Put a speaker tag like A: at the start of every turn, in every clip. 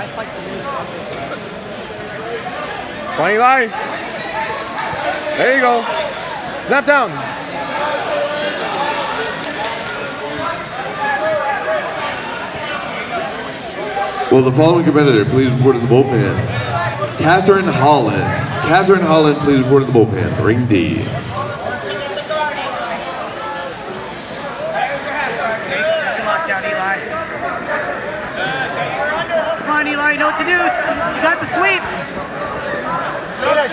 A: fight the news about this one.
B: 20 line. There you go. Snap down.
C: Will the following competitor please report to the bullpen? Catherine Holland. Catherine Holland, please report to the bullpen. Ring D.
D: Come on, Eli, know what to do. You got the sweep.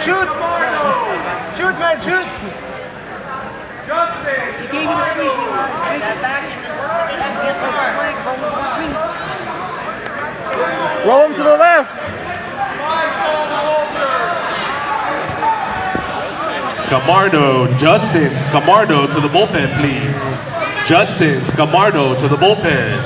E: Shoot! Shoot, man, shoot!
D: He gave you the sweep, Eli. Take it back. Post his leg, roll him towards me.
B: Roll him to the left.
F: Scamardo, Justin Scamardo to the bullpen, please. Justin Scamardo to the bullpen.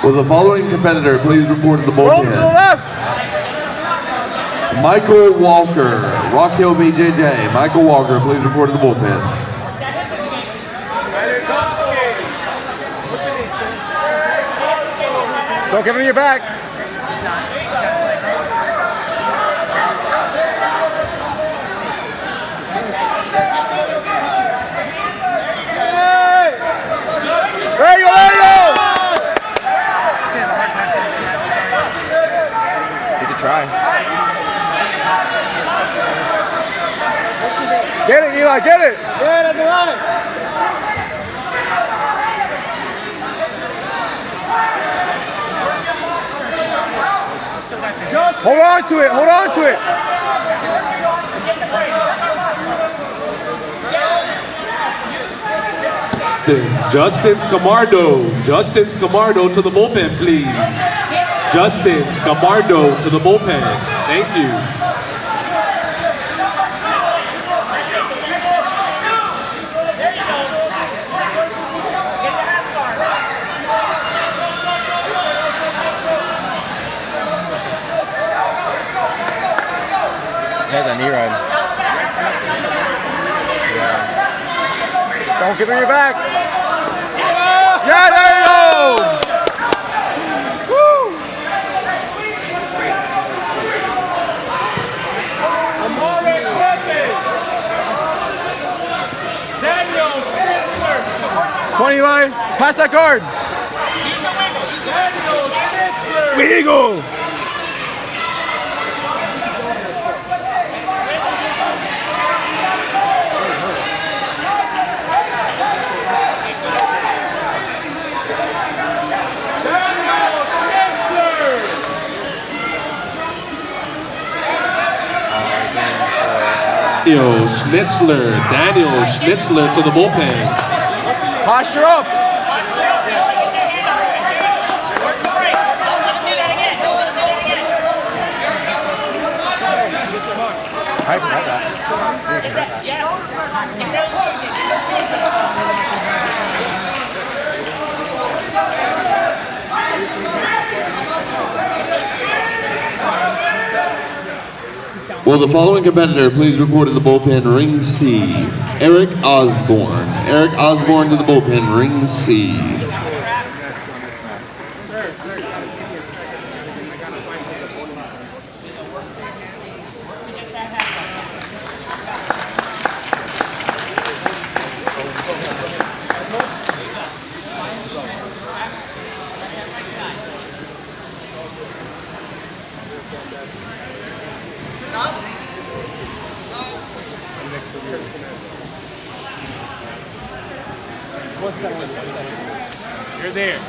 C: Will the following competitor please report to the bullpen?
B: Roll to the left.
C: Michael Walker, Rock Hill BJJ. Michael Walker, please report to the bullpen.
B: Don't give him your back. There you go, there you go! You can try. Get it, Eli, get it!
E: Get it, right!
B: Hold on to it, hold on to it!
F: Justin Scamardo to the bullpen, please. Justin Scamardo to the bullpen. Thank you.
B: He has a knee ride. Don't give him your back. Yeah, there you go! Woo!
E: Amore Pepe! Daniel Schnitzler!
B: 20 line, pass that guard.
E: Daniel Schnitzler!
B: Wiggle!
F: Daniel Schnitzler to the bullpen.
B: Posture up.
C: Will the following competitor please report to the bullpen, ring C? Eric Osborne. Eric Osborne to the bullpen, ring C.
E: You're there.